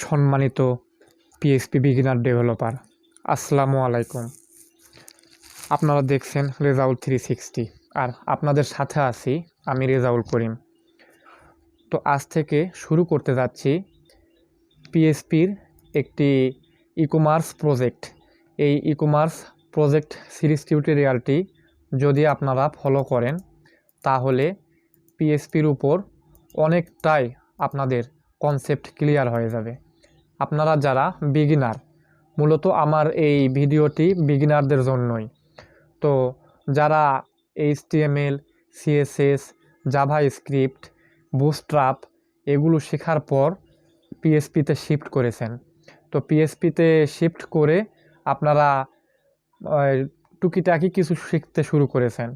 সম্মানিত PHP beginner developer, আসসালামু আলাইকুম। আপনারা দেখছেন রেজাউল 360 আর আপনাদের সাথে আছি আমি রেজাউল করিম। তো আজ থেকে শুরু করতে যাচ্ছি পিএইচপির একটি ই-কমার্স প্রজেক্ট। এই ই-কমার্স প্রজেক্ট সিরিজ টিউটোরিয়ালটি যদি আপনারা ফলো করেন তাহলে পিএইচপির উপর অনেকটাই আপনাদের কনসেপ্ট ক্লিয়ার হয়ে যাবে। আপনারা যারা বিগিনার, মূলত আমার এই ভিডিওটি বিগিনারদের জন্যই। তো যারা HTML, CSS, জাভাস্ক্রিপ্ট, বুটস্ট্র্যাপ এগুলো শেখার পর পিএইচপিতে শিফট করেছেন, তো পিএইচপিতে শিফট করে আপনারা টুকিটাকি কিছু শিখতে শুরু করেছেন,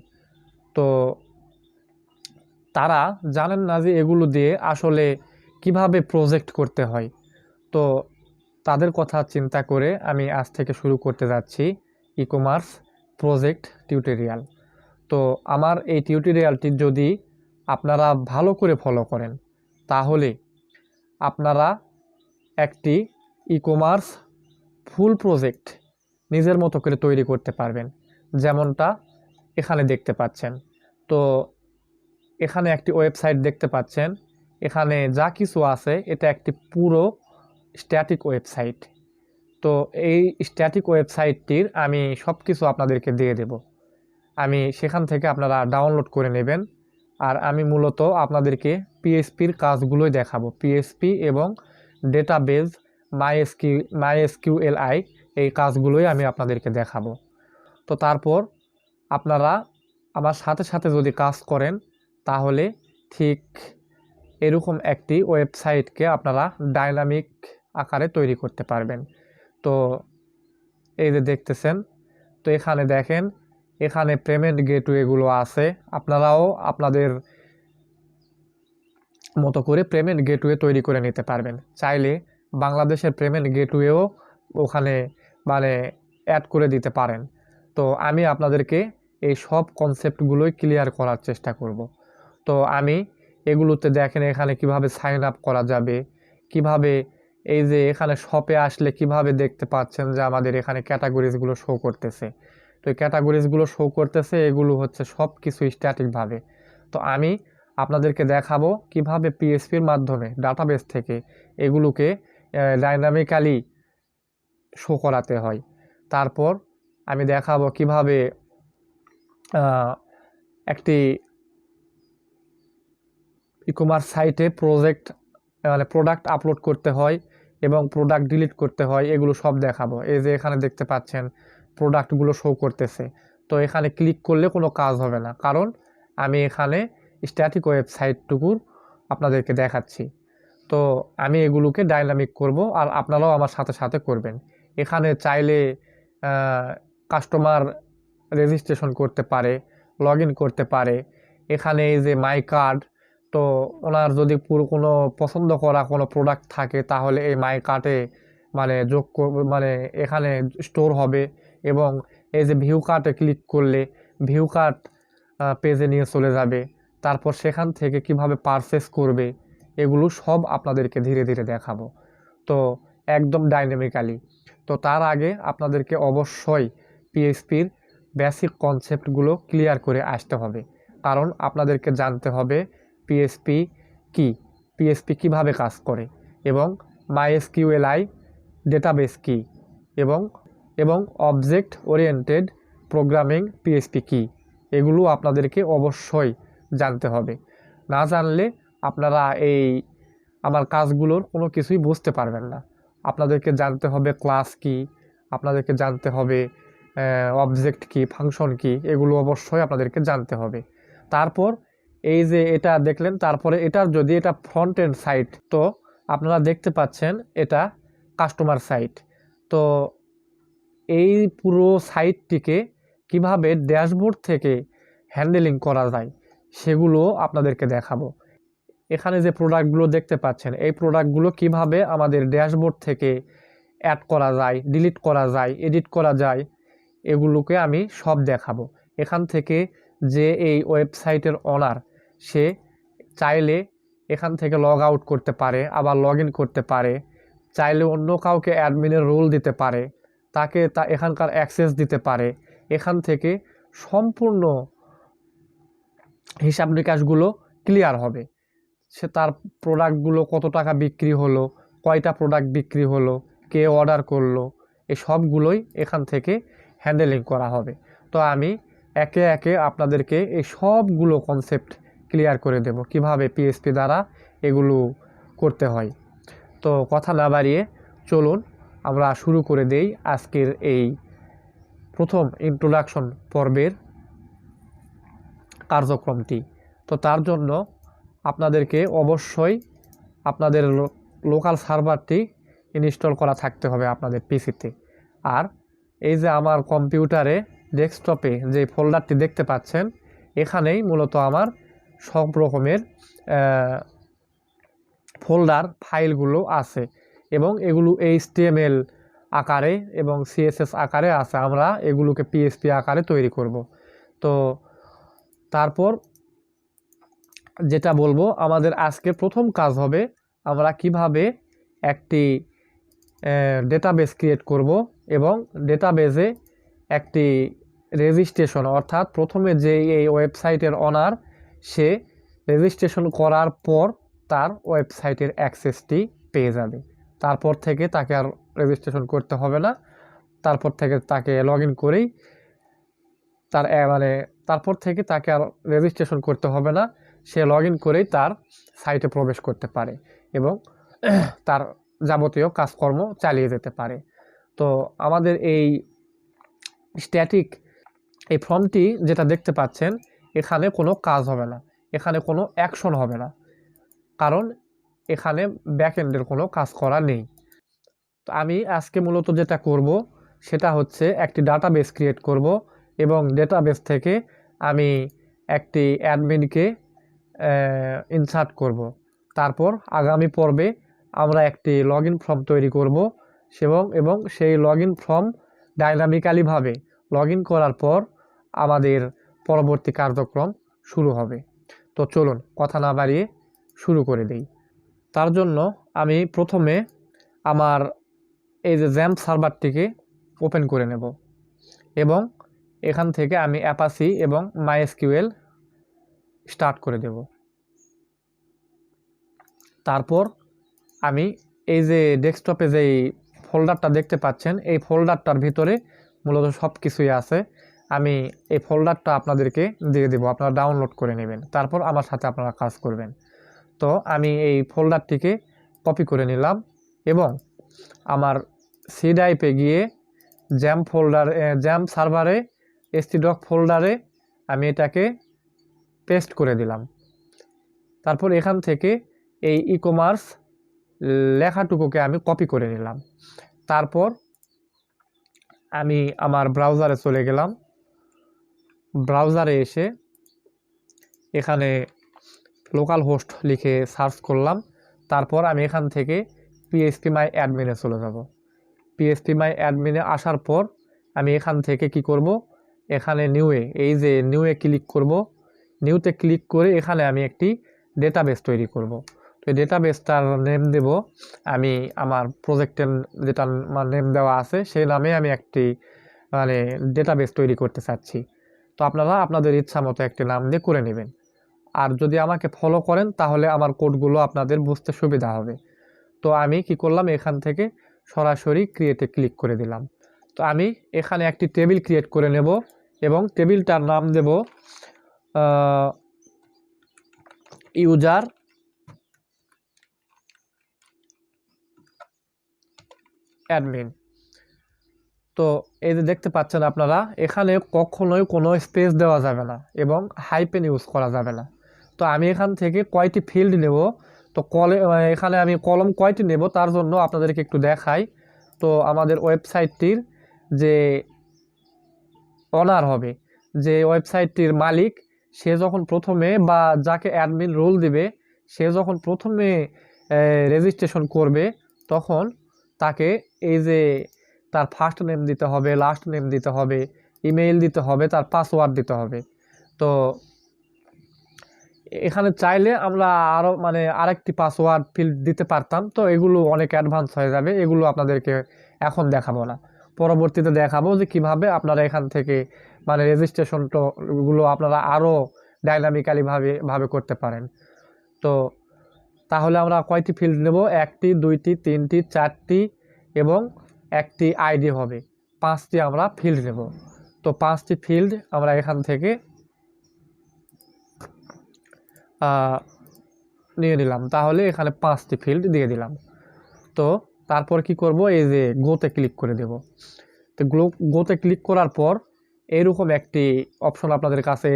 তো তারা জানেন না যে এগুলো দিয়ে আসলে কিভাবে প্রজেক্ট করতে হয়। তো তাদের কথা চিন্তা করে আমি আজ থেকে শুরু করতে যাচ্ছি ই-কমার্স প্রজেক্ট টিউটোরিয়াল। তো আমার এই টিউটোরিয়ালটি যদি আপনারা ভালো করে ফলো করেন তাহলে আপনারা একটি ই-কমার্স ফুল প্রজেক্ট নিজের মতো করে তৈরি করতে পারবেন, যেমনটা এখানে দেখতে পাচ্ছেন। তো এখানে একটি ওয়েবসাইট দেখতে পাচ্ছেন, এখানে যা কিছু আছে এটা একটি পুরো স্ট্যাটিক ওয়েবসাইট। তো এই স্ট্যাটিক ওয়েবসাইটটির আমি সব কিছু আপনাদেরকে দিয়ে দেব, আমি সেখান থেকে আপনারা ডাউনলোড করে নেবেন। আর আমি মূলত আপনাদেরকে পিএইচপির কাজগুলোই দেখাবো, পিএইচপি এবং ডেটাবেজ মাইএসকিউএলআই এই কাজগুলোই আমি আপনাদেরকে দেখাবো। তো তারপর আপনারা আমার সাথে সাথে যদি কাজ করেন তাহলে ঠিক এরকম একটি ওয়েবসাইটকে আপনারা ডাইনামিক আকারে তৈরি করতে পারবেন। তো এই যে দেখতেছেন, তো এখানে দেখেন, এখানে পেমেন্ট গেটওয়েগুলো আছে। আপনারাও আপনাদের মতো করে পেমেন্ট গেটওয়ে তৈরি করে নিতে পারবেন। চাইলে বাংলাদেশের পেমেন্ট গেটওয়েও ওখানে অ্যাড করে দিতে পারেন। তো আমি আপনাদেরকে এই সব কনসেপ্টগুলোই ক্লিয়ার করার চেষ্টা করব। তো আমি এগুলোতে দেখেন এখানে কিভাবে সাইন আপ করা যাবে, কিভাবে এই যে এখানে শপে আসলে কিভাবে দেখতে পাচ্ছেন যে আমাদের এখানে ক্যাটাগরিজগুলো শো করতেছে। তো এই ক্যাটাগরিজগুলো শো করতেছে, এগুলো হচ্ছে সব কিছু স্ট্যাটিকভাবে। তো আমি আপনাদেরকে দেখাবো কিভাবে পিএইচপির মাধ্যমে ডাটাবেস থেকে এগুলোকে ডাইনামিক্যালি শো করাতে হয়। তারপর আমি দেখাবো কিভাবে একটি ই-কমার্স সাইটে প্রোডাক্ট আপলোড করতে হয় এবং প্রোডাক্ট ডিলিট করতে হয়, এগুলো সব দেখাবো। এই যে এখানে দেখতে পাচ্ছেন প্রোডাক্টগুলো শো করতেছে, তো এখানে ক্লিক করলে কোনো কাজ হবে না, কারণ আমি এখানে স্ট্যাটিক ওয়েবসাইটটুকুর আপনাদেরকে দেখাচ্ছি। তো আমি এগুলোকে ডাইনামিক করব আর আপনারাও আমার সাথে সাথে করবেন। এখানে চাইলে কাস্টমার রেজিস্ট্রেশন করতে পারে, লগ ইন করতে পারে। এখানে এই যে মাই কার্ড, তো ওনার যদি পুরো কোনো পছন্দ করা কোনো প্রোডাক্ট থাকে তাহলে এই মাই কার্টে যোগ এখানে স্টোর হবে। এবং এই যে ভিউ কার্টে ক্লিক করলে ভিউ কার্ট পেজে নিয়ে চলে যাবে। তারপর সেখান থেকে কিভাবে পারচেস করবে এগুলো সব আপনাদেরকে ধীরে ধীরে দেখাবো, তো একদম ডাইনামিক্যালি। তো তার আগে আপনাদেরকে অবশ্যই পিএইচপির বেসিক কনসেপ্টগুলো ক্লিয়ার করে আসতে হবে, কারণ আপনাদেরকে জানতে হবে পিএইচপি কি, পিএইচপি কিভাবে কাজ করে, এবং মাইএসকিউএলআই ডেটাবেস কি, এবং অবজেক্ট ওরিয়েন্টেড প্রোগ্রামিং পিএইচপি কি, এগুলো আপনাদেরকে অবশ্যই জানতে হবে। না জানলে আপনারা এই আমার কাজগুলোর কোনো কিছুই বুঝতে পারবেন না। আপনাদেরকে জানতে হবে ক্লাস কি, আপনাদেরকে জানতে হবে অবজেক্ট কি, ফাংশন কি, এগুলো অবশ্যই আপনাদেরকে জানতে হবে। তারপর এই যে এটা দেখলেন, তারপরে এটা ফ্রন্ট এন্ড সাইট, তো আপনারা দেখতে পাচ্ছেন এটা কাস্টমার সাইট। তো এই পুরো সাইটটিকে কিভাবে ড্যাশবোর্ড থেকে হ্যান্ডেলিং করা যায় সেগুলো আপনাদেরকে দেখাবো। এখানে যে প্রোডাক্টগুলো দেখতে পাচ্ছেন, এই প্রোডাক্টগুলো কিভাবে আমাদের ড্যাশবোর্ড থেকে অ্যাড করা যায়, ডিলিট করা যায়, এডিট করা যায়, এগুলোকে আমি সব দেখাবো। এখান থেকে যে এই ওয়েবসাইটের ওনার, সে চাইলে এখান থেকে লগ আউট করতে পারে, আবার লগ ইন করতে পারে, চাইলে অন্য কাউকে অ্যাডমিনের রোল দিতে পারে, তাকে এখানকার অ্যাক্সেস দিতে পারে। এখান থেকে সম্পূর্ণ হিসাব নিকাশগুলো ক্লিয়ার হবে। সে তার প্রোডাক্টগুলো কত টাকা বিক্রি হলো, কয়টা প্রোডাক্ট বিক্রি হলো, কে অর্ডার করলো, এই সবগুলোই এখান থেকে হ্যান্ডেলিং করা হবে। তো আমি একে একে আপনাদেরকে এই সবগুলো কনসেপ্ট ক্লিয়ার করে দেব কিভাবে পিএইচপি দ্বারা এগুলো করতে হয়। তো কথা না বাড়িয়ে চলুন আমরা শুরু করে দেই আজকের এই প্রথম ইন্ট্রোডাকশন পর্বের কার্যক্রমটি। তো তার জন্য আপনাদেরকে অবশ্যই আপনাদের লোকাল সার্ভারটি ইনস্টল করা থাকতে হবে আপনাদের পিসিতে। আর এই যে আমার কম্পিউটারে ডেস্কটপে যে ফোল্ডারটি দেখতে পাচ্ছেন, এখানেই মূলত আমার সব রকমের ফোল্ডার ফাইলগুলো আছে এবং এগুলো HTML আকারে এবং CSS আকারে আছে। আমরা এগুলোকে PHP আকারে তৈরি করব। তো তারপর যেটা বলবো, আমাদের আজকে প্রথম কাজ হবে আমরা কিভাবে একটি ডেটাবেস ক্রিয়েট করব এবং ডেটাবেসে একটি রেজিস্ট্রেশন, অর্থাৎ প্রথমে যে এই ওয়েবসাইটের অনার সে রেজিস্ট্রেশন করার পর তার ওয়েবসাইটের অ্যাক্সেসটি পেয়ে যাবে। তারপর থেকে তাকে আর রেজিস্ট্রেশন করতে হবে না, তারপর থেকে তাকে লগ ইন করেই তারপর থেকে তাকে আর রেজিস্ট্রেশন করতে হবে না, সে লগ ইন করেই তার সাইটে প্রবেশ করতে পারে এবং তার যাবতীয় কাজকর্ম চালিয়ে যেতে পারে। তো আমাদের এই স্ট্যাটিক এই ফর্মটি যেটা দেখতে পাচ্ছেন, এখানে কোনো কাজ হবে না, এখানে কোনো অ্যাকশন হবে না, কারণ এখানে ব্যাকএন্ডের কোনো কাজ করা নেই। তো আমি আজকে মূলত যেটা করব সেটা হচ্ছে একটি ডাটাবেস ক্রিয়েট করব এবং ডেটাবেস থেকে আমি একটি অ্যাডমিনকে ইনসার্ট করব। তারপর আগামী পর্বে আমরা একটি লগ ইন ফর্ম তৈরি করব এবং সেই লগ ইন ফর্ম ডাইনামিক্যালিভাবে লগ ইন করার পর আমাদের পরবর্তী কার্যক্রম শুরু হবে। তো চলুন কথা না বাড়িয়ে শুরু করে দেই। তার জন্য আমি প্রথমে আমার এই যে জ্যাম্প সার্ভারটিকে ওপেন করে নেব এবং এখান থেকে আমি অ্যাপাচি এবং মাইএসকিউএল স্টার্ট করে দেব। তারপর আমি এই যে ডেস্কটপে যেই ফোল্ডারটা দেখতে পাচ্ছেন, এই ফোল্ডারটার ভিতরে মূলত সব কিছুই আছে। আমি এই ফোল্ডারটা আপনাদেরকে দিয়ে দেবো, আপনারা ডাউনলোড করে নেবেন, তারপর আমার সাথে আপনারা কাজ করবেন। তো আমি এই ফোল্ডারটিকে কপি করে নিলাম এবং আমার সি ড্রাইভে গিয়ে জ্যাম্প সার্ভারে htdoc ফোল্ডারে আমি এটাকে পেস্ট করে দিলাম। তারপর এখান থেকে এই ই-কমার্স লেখাটুকুকে আমি কপি করে নিলাম। তারপর আমি আমার ব্রাউজারে চলে গেলাম। ব্রাউজারে এসে এখানে লোকাল হোস্ট লিখে সার্চ করলাম। তারপর আমি এখান থেকে PHP মাই অ্যাডমিনে চলে যাব। PHP মাই অ্যাডমিনে আসার পর আমি এখান থেকে কি করব, এখানে এই যে নিউয়ে ক্লিক করব। নিউতে ক্লিক করে এখানে আমি একটি ডেটাবেস তৈরি করব। তো এই ডেটাবেসটার নেম দেব আমি আমার প্রজেক্টের যেটা নেম দেওয়া আছে সেই নামে আমি একটি ডেটাবেস তৈরি করতে চাচ্ছি। তো আপনারা আপনাদের ইচ্ছা মতো একটি নাম দিয়ে করে নেবেন। আর যদি আমাকে ফলো করেন তাহলে আমার কোডগুলো আপনাদের বুঝতে সুবিধা হবে। তো আমি কি করলাম, এখান থেকে সরাসরি ক্রিয়েটে ক্লিক করে দিলাম। তো আমি এখানে একটি টেবিল ক্রিয়েট করে নেব এবং টেবিলটার নাম দেব ইউজার অ্যাডমিন। তো এই যে দেখতে পাচ্ছেন আপনারা, এখানে কখনোই কোনো স্পেস দেওয়া যাবে না এবং হাইপেন ইউজ করা যাবে না। তো আমি এখান থেকে কয়টি ফিল্ড নেব, তো এখানে আমি কলম কয়টি নেব তার জন্য আপনাদেরকে একটু দেখাই। তো আমাদের ওয়েবসাইটটির যে অনার হবে, যে ওয়েবসাইটটির মালিক, সে যখন প্রথমে বা যাকে অ্যাডমিন রোল দিবে সে যখন প্রথমে রেজিস্ট্রেশন করবে তখন তাকে এই যে তার ফার্স্ট নেম দিতে হবে, লাস্ট নেম দিতে হবে, ইমেইল দিতে হবে, তার পাসওয়ার্ড দিতে হবে। তো এখানে চাইলে আমরা আরও মানে আরেকটি পাসওয়ার্ড ফিল্ড দিতে পারতাম, তো এগুলো অনেক অ্যাডভান্স হয়ে যাবে, এগুলো আপনাদেরকে এখন দেখাবো না, পরবর্তীতে দেখাবো যে কিভাবে আপনারা এখান থেকে মানে রেজিস্ট্রেশনগুলো আপনারা আরও ডাইনামিক্যালি ভাবে করতে পারেন। তো তাহলে আমরা কয়টি ফিল্ড নেব? 1টি 2টি 3টি 4টি এবং একটি আইডি হবে, 5টি আমরা ফিল্ড নেব। তো 5টি ফিল্ড আমরা এখান থেকে নিয়ে নিলাম, তাহলে এখানে 5টি ফিল্ড দিয়ে দিলাম। তো তারপর কি করব, এই যে গোতে ক্লিক করে দেব। তো গোতে ক্লিক করার পর এরকম একটি অপশন আপনাদের কাছে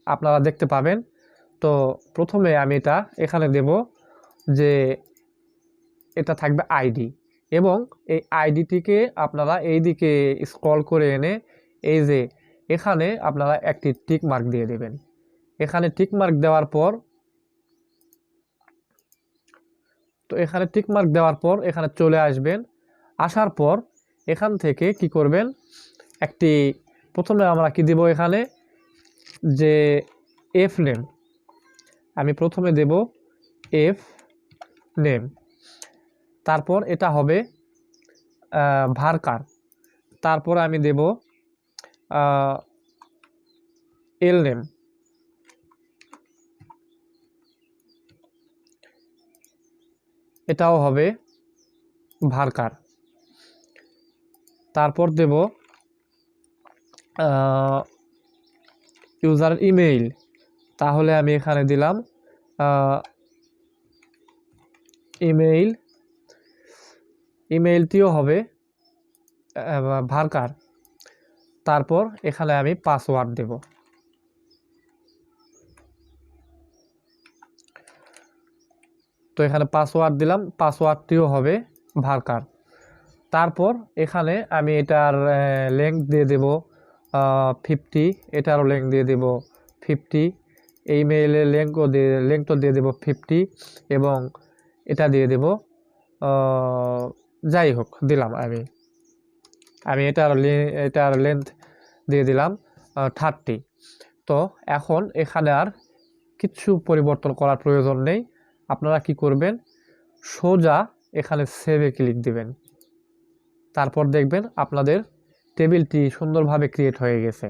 আপনারা দেখতে পাবেন। তো প্রথমে আমি এটা এখানে দেব যে এটা থাকবে আইডি, এবং এই আইডিটিকে আপনারা এই দিকে স্ক্রল করে এনে এই যে এখানে আপনারা একটি টিক মার্ক দিয়ে দেবেন। এখানে টিক মার্ক দেওয়ার পর এখানে চলে আসবেন। আসার পর এখান থেকে কি করবেন, একটি প্রথমে আমরা কি দেব, এখানে যে এফ নেম, আমি প্রথমে দেব এফ নেম, তারপর এটা হবে ভার্কার, তারপর আমি দেব এল নেম, এটাও হবে ভার্কার, তারপর দেব ইউজার ইমেইল, তাহলে আমি এখানে দিলাম ইমেইলটিও হবে ভার্কার, তারপর এখানে আমি পাসওয়ার্ড দেব। তো এখানে পাসওয়ার্ড দিলাম, পাসওয়ার্ডটিও হবে ভার্কার। তারপর এখানে আমি এটার লেংথ দিয়ে দেব 50, এটারও লেংথ দিয়ে দেব 50, ইমেইলের লেংথও দিয়ে দেব 50, এবং এটা দিয়ে দেব যাই হোক দিলাম আমি এটার লেন্থ দিয়ে দিলাম 30। তো এখন এখানে আর কিছু পরিবর্তন করার প্রয়োজন নেই, আপনারা কি করবেন, সোজা এখানে সেভে ক্লিক দিবেন, তারপর দেখবেন আপনাদের টেবিলটি সুন্দরভাবে ক্রিয়েট হয়ে গেছে।